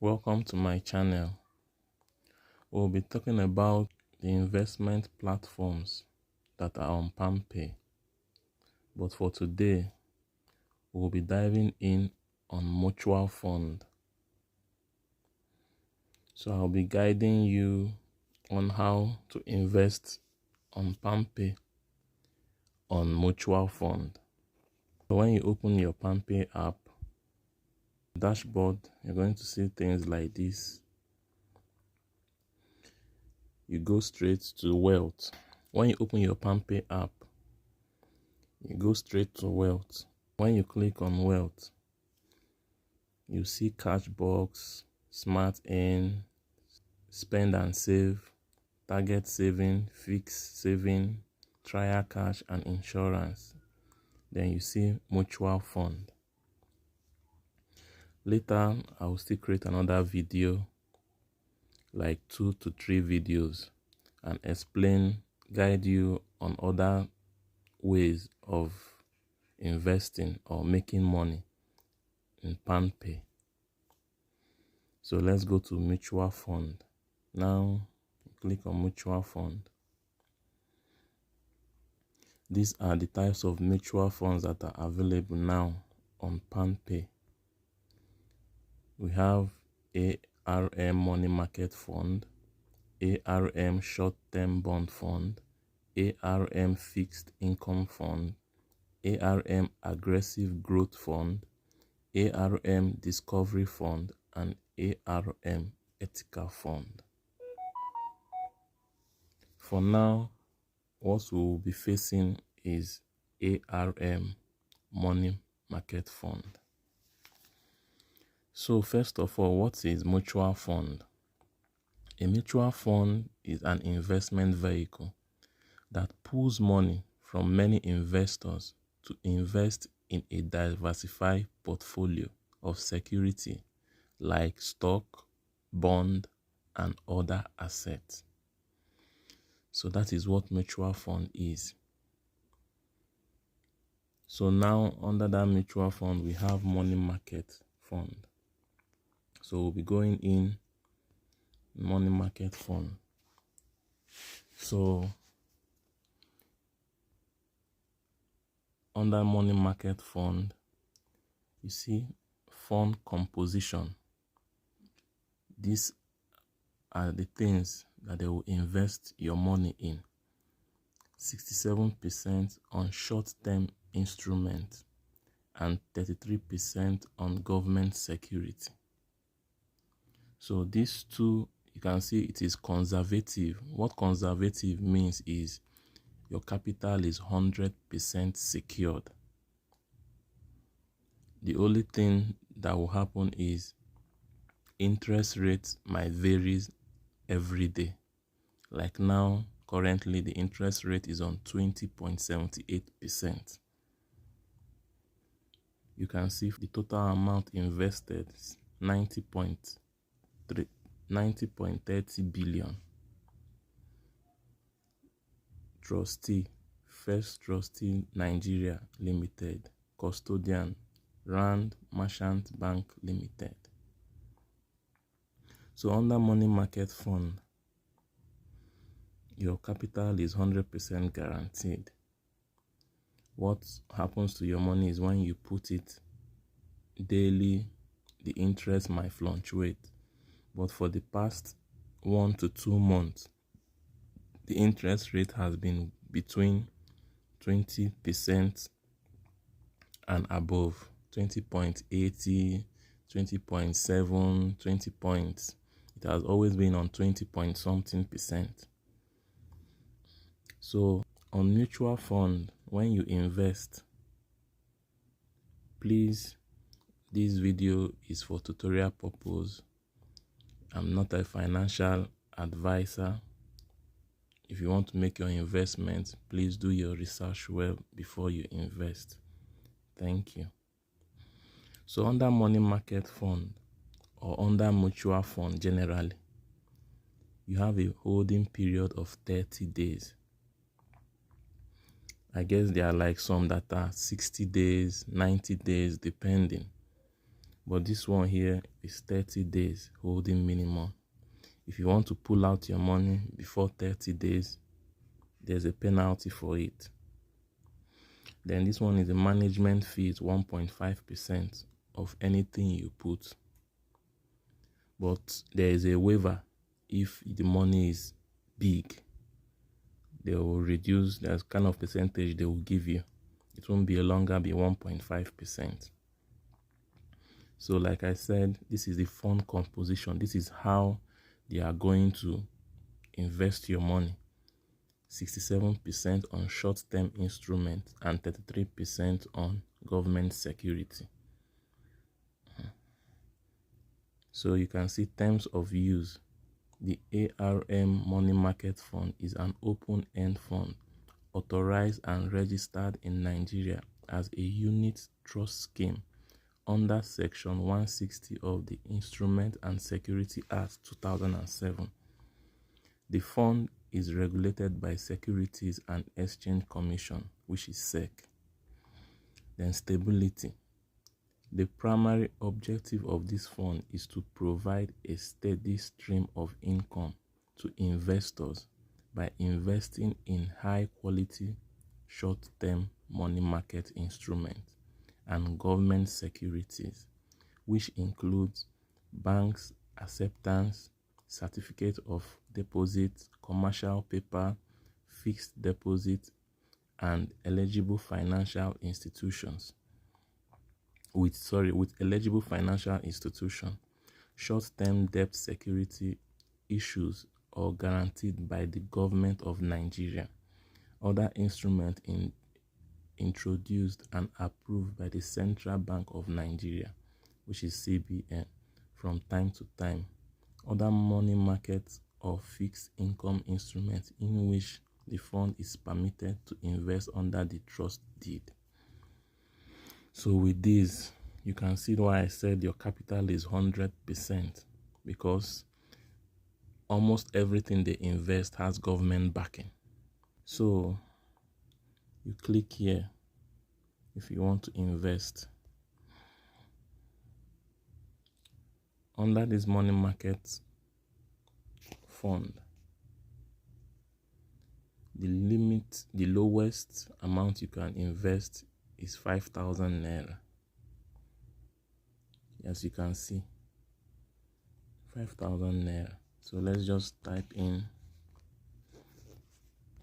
Welcome to my channel. We'll be talking about the investment platforms that are on PalmPay. But for today, we'll be diving in on mutual fund. So I'll be guiding you on how to invest on PalmPay on mutual fund. So when you open your PalmPay app, dashboard, you're going to see things like this. You go straight to wealth. When you open your PalmPay app, you go straight to wealth. When you click on wealth, you see cash box, smart earn, spend and save, target saving, fixed saving, trial cash, and insurance. Then you see mutual fund. Later, I will still create another video, like 2 to 3 videos, and guide you on other ways of investing or making money in PalmPay. So let's go to mutual fund. Now click on mutual fund. These are the types of mutual funds that are available now on PalmPay. We have ARM Money Market Fund, ARM Short-Term Bond Fund, ARM Fixed Income Fund, ARM Aggressive Growth Fund, ARM Discovery Fund, and ARM Ethical Fund. For now, what we will be facing is ARM Money Market Fund. So first of all, what is mutual fund? A mutual fund is an investment vehicle that pools money from many investors to invest in a diversified portfolio of security like stock, bond, and other assets. So that is what mutual fund is. So now under that mutual fund, we have money market fund. So we'll be going in money market fund. So under money market fund, you see fund composition. These are the things that they will invest your money in. 67% on short-term instruments and 33% on government security. So these two, you can see it is conservative. What conservative means is your capital is 100% secured. The only thing that will happen is interest rates might vary every day. Like now, currently the interest rate is on 20.78%. You can see the total amount invested is 90.30 billion. Trustee, First Trustee Nigeria Limited. Custodian, Rand Merchant Bank Limited. So under money market fund, your capital is 100% guaranteed. What happens to your money is when you put it daily, the interest might fluctuate. But for the past 1 to 2 months, the interest rate has been between 20% and above. 20.80, 20.7, 20 points. It has always been on 20 point something percent. So on mutual fund, when you invest, please, this video is for tutorial purpose. I'm not a financial advisor. If you want to make your investment, please do your research well before you invest. Thank you. So under money market fund or under mutual fund generally, you have a holding period of 30 days. I guess there are like some that are 60 days, 90 days, depending. But this one here is 30 days holding minimum. If you want to pull out your money before 30 days, there's a penalty for it. Then this one is the management fee is 1.5% of anything you put. But there is a waiver if the money is big. They will reduce, there's kind of percentage they will give you. It won't be longer be 1.5%. So like I said, this is the fund composition. This is how they are going to invest your money. 67% on short-term instruments and 33% on government security. So you can see terms of use. The ARM Money Market Fund is an open-end fund authorized and registered in Nigeria as a unit trust scheme under Section 160 of the Instrument and Security Act 2007. The fund is regulated by Securities and Exchange Commission, which is SEC. Then stability. The primary objective of this fund is to provide a steady stream of income to investors by investing in high-quality short-term money market instruments and government securities, which includes banks, acceptance, certificate of deposit, commercial paper, fixed deposit, and eligible financial institutions. With eligible financial institution, short-term debt security issues or guaranteed by the government of Nigeria. Other instruments introduced and approved by the Central Bank of Nigeria, which is CBN, from time to time. Other money markets or fixed income instruments in which the fund is permitted to invest under the trust deed. So with this, you can see why I said your capital is 100%, because almost everything they invest has government backing. So you click here if you want to invest. Under this money market fund, the lowest amount you can invest is 5,000 naira. As you can see, 5,000 naira. So let's just type in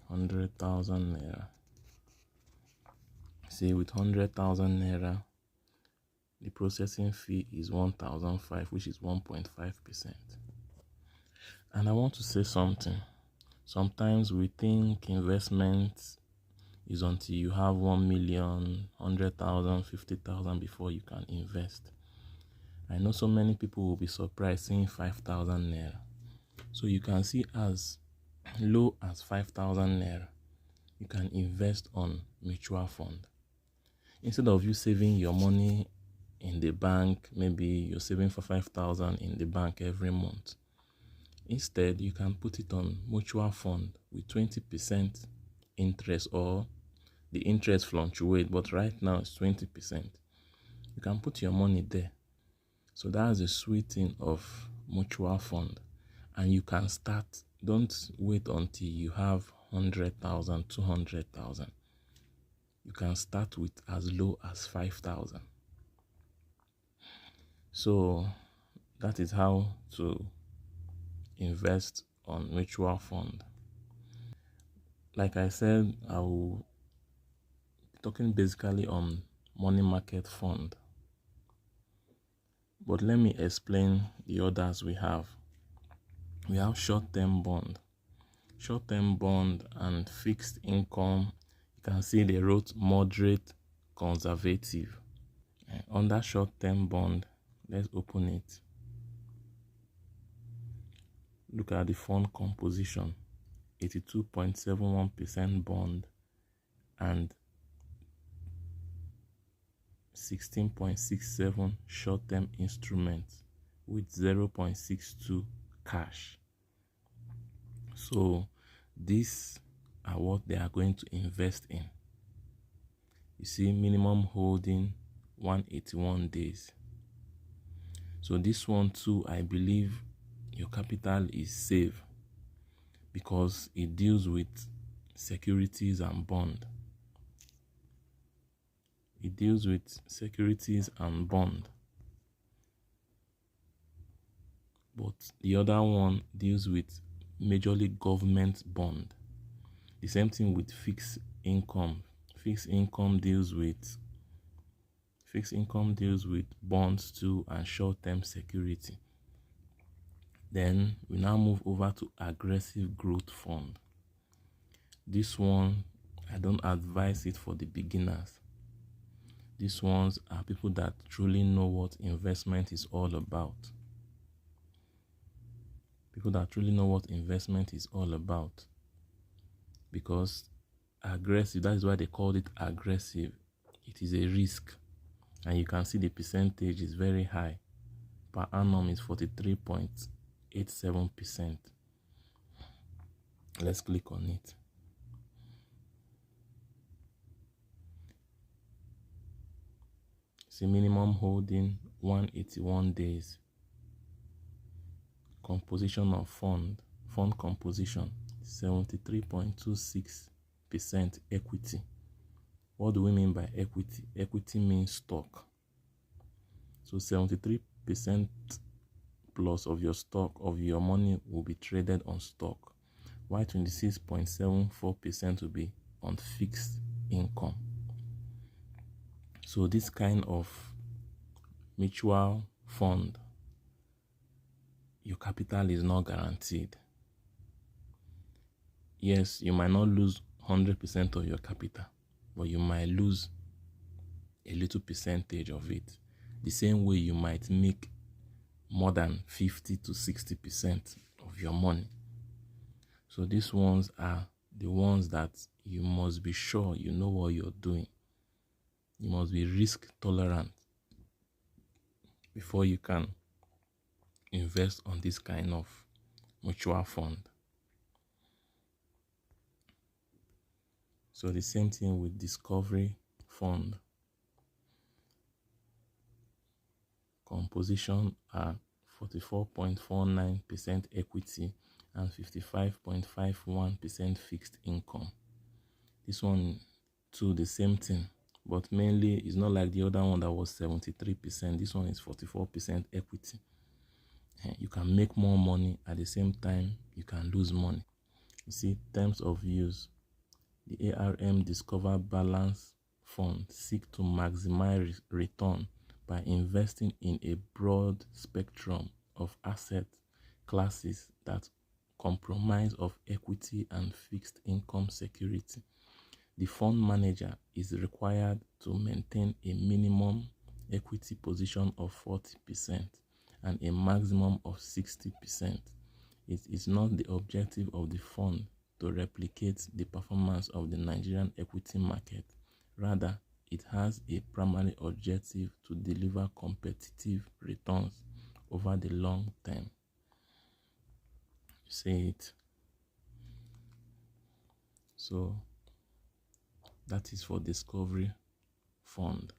100,000 naira. See, with 100,000 naira, the processing fee is 1,005, which is 1.5%. And I want to say something. Sometimes we think investment is until you have 1 million, 100,000, 50,000 before you can invest. I know so many people will be surprised seeing 5,000 naira. So you can see as low as 5,000 naira, you can invest on mutual fund. Instead of you saving your money in the bank, maybe you're saving for 5,000 in the bank every month. Instead, you can put it on mutual fund with 20% interest, or the interest fluctuates, but right now it's 20%. You can put your money there. So that's the sweet thing of mutual fund. And you can start. Don't wait until you have 100,000, 200,000. You can start with as low as 5,000. So that is how to invest on mutual fund. Like I said, I will be talking basically on money market fund. But let me explain the others we have. We have short-term bond. Short-term bond and fixed income. You can see they wrote moderate conservative. Under short-term bond, let's open it. Look at the fund composition. 82.71% bond and 16.67 short-term instruments with 0.62 cash. So these are what they are going to invest in. You see, minimum holding 181 days. So this one too, I believe your capital is safe because it deals with securities and bond. It deals with securities and bond. But the other one deals with majorly government bond. The same thing with fixed income. Fixed income deals with bonds too and short-term security. Then we now move over to aggressive growth fund. This one, I don't advise it for the beginners. These ones are people that truly know what investment is all about. People that truly know what investment is all about. Because aggressive, that is why they called it aggressive. It is a risk. And you can see the percentage is very high. Per annum is 43.87%. Let's click on it. See, minimum holding 181 days. Composition of fund composition 73.26% equity. What do we mean by equity? Equity means stock. So 73% plus of your stock, of your money, will be traded on stock, while 26.74% will be on fixed income. So this kind of mutual fund, your capital is not guaranteed. Yes, you might not lose 100% of your capital, but you might lose a little percentage of it. The same way you might make more than 50 to 60% of your money. So these ones are the ones that you must be sure you know what you're doing. You must be risk tolerant before you can invest on this kind of mutual fund. So the same thing with discovery fund. Composition are 44.49% equity and 55.51% fixed income. This one too, the same thing, but mainly it's not like the other one that was 73%. This one is 44% equity. You can make more money at the same time you can lose money. You see, terms of use. The ARM Discover Balance Fund seek to maximize return by investing in a broad spectrum of asset classes that comprise of equity and fixed income security. The fund manager is required to maintain a minimum equity position of 40% and a maximum of 60%. It is not the objective of the fund to replicate the performance of the Nigerian equity market. Rather, it has a primary objective to deliver competitive returns over the long term. Say it. So that is for Discovery Fund.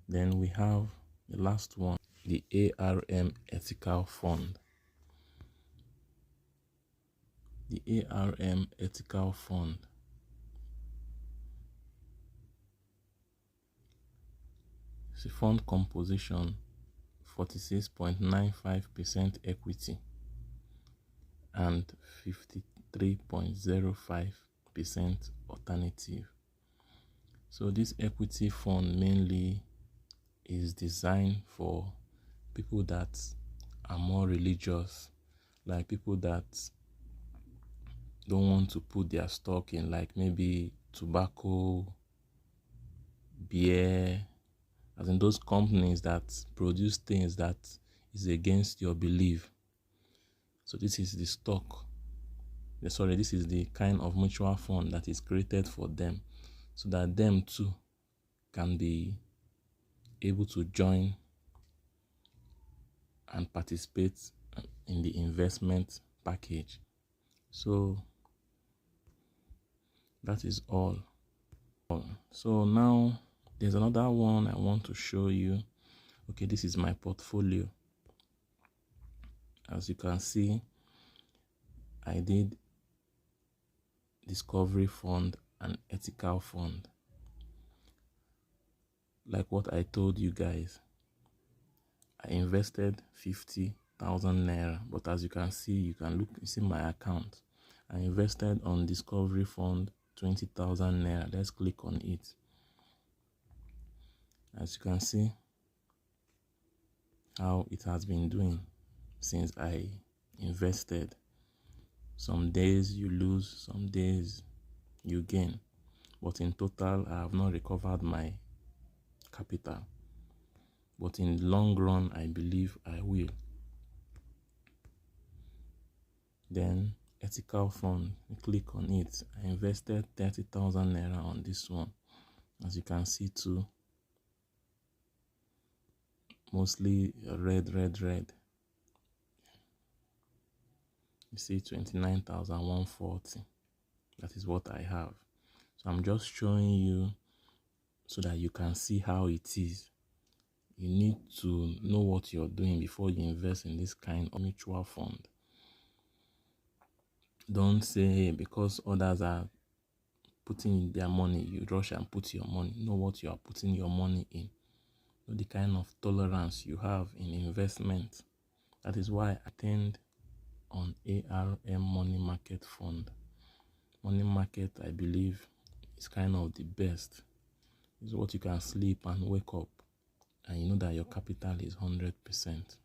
Then we have the last one, the ARM Ethical Fund. The ARM Ethical Fund is a fund composition 46.95% equity and 53.05% alternative. So this equity fund mainly is designed for people that are more religious, like people that don't want to put their stock in like maybe tobacco, beer, as in those companies that produce things that is against your belief. So this is the stock. This is the kind of mutual fund that is created for them, so that them too can be able to join and participate in the investment package. So that is all. So now There's another one I want to show you. Okay, this is my portfolio. As you can see, I did discovery fund and ethical fund. Like what I told you guys, I invested 50,000 naira, but as you can see, you see my account. I invested on discovery fund 20,000 naira. Let's click on it. As you can see how it has been doing since I invested. Some days you lose, some days you gain, but in total I have not recovered my capital, but in the long run I believe I will. Then ethical fund, click on it. I invested 30,000 naira on this one. As you can see too, mostly red. You see 29,140. That is what I have. So I'm just showing you so that you can see how it is. You need to know what you're doing before you invest in this kind of mutual fund. Don't say because others are putting their money, you rush and put your money. Know what you are putting your money in. Know the kind of tolerance you have in investment. That is why I attend on ARM money market fund. Money market, I believe, is kind of the best. It's what you can sleep and wake up and you know that your capital is 100%.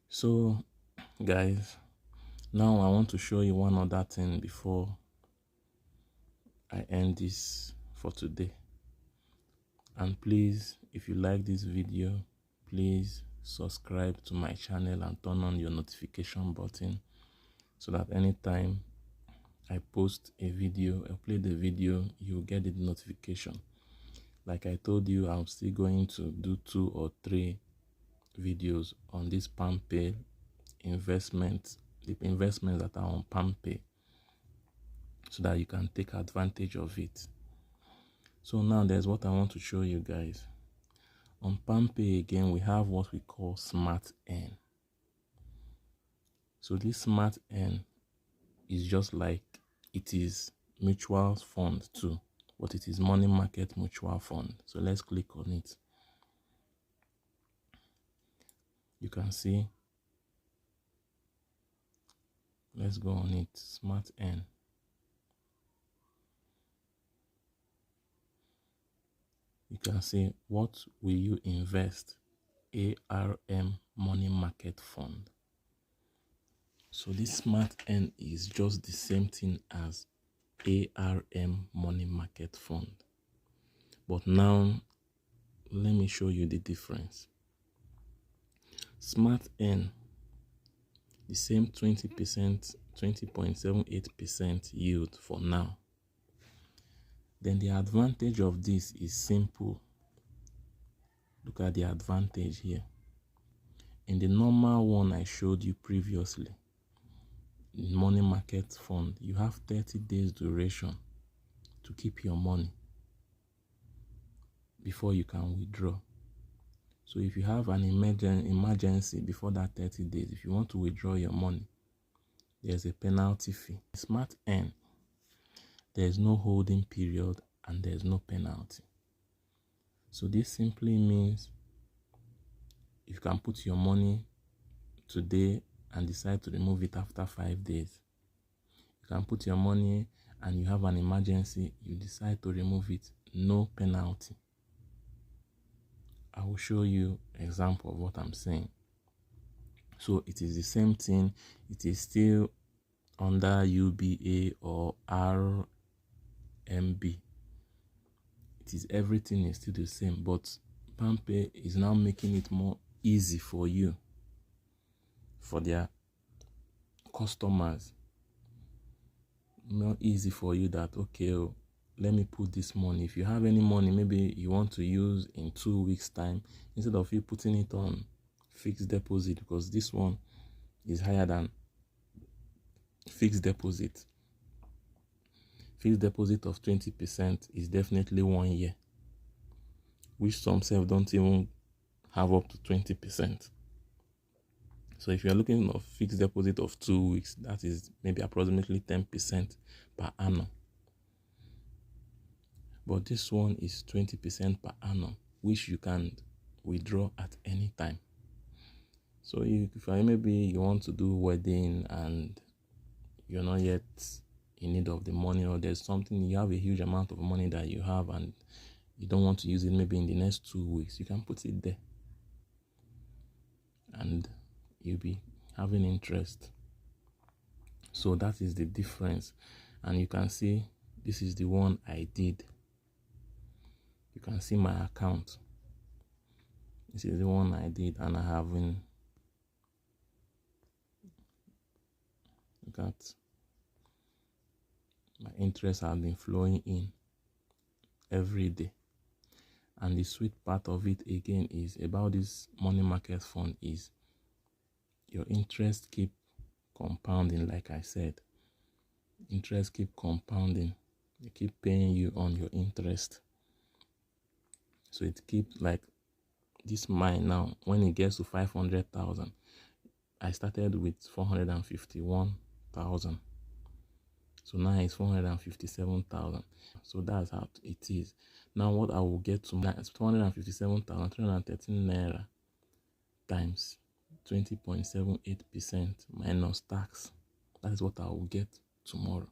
So guys, now I want to show you one other thing before I end this for today. And please, if you like this video, please subscribe to my channel and turn on your notification button so that anytime I post a video, I play the video, you'll get the notification. Like I told you, I'm still going to do 2 or 3 videos on this PalmPay investment, the investments that are on PalmPay, so that you can take advantage of it. So now there's what I want to show you guys. On PalmPay again, we have what we call Smart Earn. So this Smart Earn is just like it is mutual fund too, but it is money market mutual fund. So let's click on it. You can see, let's go on it. Smart Earn. You can see, what will you invest? ARM money market fund. So this Smart Earn is just the same thing as ARM money market fund, but now let me show you the difference. Smart Earn, the same 20%, 20.78% yield for now. Then the advantage of this is simple. Look at the advantage here. In the normal one I showed you previously, in money market fund, you have 30 days duration to keep your money before you can withdraw. So if you have an emergency before that 30 days, if you want to withdraw your money, there's a penalty fee. Smart Earn, there's no holding period and there's no penalty. So this simply means you can put your money today and decide to remove it after 5 days. You can put your money and you have an emergency, you decide to remove it, no penalty. I will show you an example of what I'm saying. So it is the same thing. It is still under UBA or RMB. It is, everything is still the same, but PalmPay is now making it more easy for you, for their customers. More easy for you that, okay, let me put this money. If you have any money, maybe you want to use in 2 weeks time, instead of you putting it on fixed deposit, because this one is higher than fixed deposit. fixed deposit of 20% is definitely 1 year, which some self don't even have up to 20%. So if you're looking at a fixed deposit of 2 weeks, that is maybe approximately 10% per annum. But this one is 20% per annum, which you can withdraw at any time. So if maybe you want to do wedding and you're not yet in need of the money, or there's something, you have a huge amount of money that you have and you don't want to use it maybe in the next 2 weeks, you can put it there and you'll be having interest. So that is the difference. And you can see this is the one I did. You can see my account. This is the one I did, and I have been, look at, my interest has been flowing in every day. And the sweet part of it again is about this money market fund is your interest keep compounding. Like I said, interest keep compounding. They keep paying you on your interest. So it keeps, like this mine now, when it gets to 500,000, I started with 451,000. So now it's 457,000. So that's how it is. Now what I will get to, is 457,313 naira times 20.78% minus tax. That is what I will get tomorrow.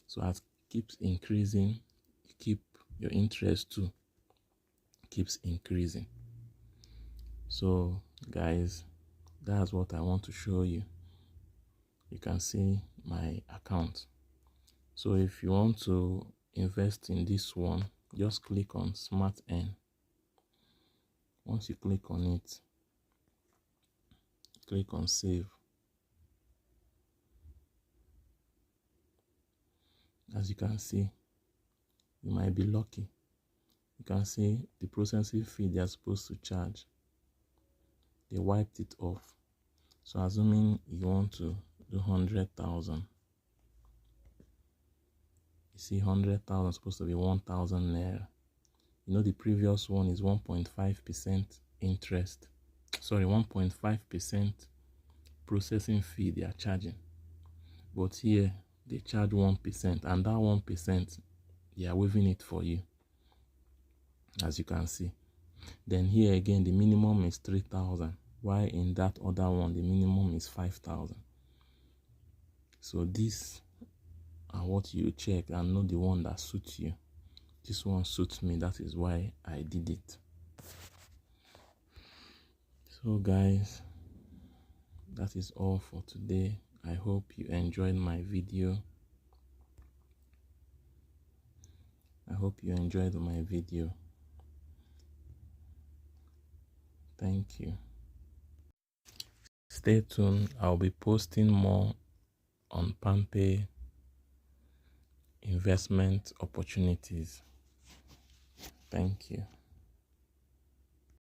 So as it keeps increasing, you keep your interest too keeps increasing. So guys, that's what I want to show you. You can see my account. So if you want to invest in this one, just click on Smart Earn. Once you click on it, click on Save. As you can see, you might be lucky. You can see the processing fee they are supposed to charge. They wiped it off. So assuming you want to do 100,000, you see 100,000 supposed to be 1,000 naira. You know the previous one is 1.5% interest. Sorry, 1.5% processing fee they are charging. But here they charge 1%, and that 1% they are waiving it for you, as you can see. Then here again the minimum is 3,000, while in that other one the minimum is 5,000. So these are what you check and know the one that suits you. This one suits me, that is why I did it. So guys, that is all for today. I hope you enjoyed my video. Thank you. Stay tuned. I'll be posting more on PalmPay investment opportunities. Thank you.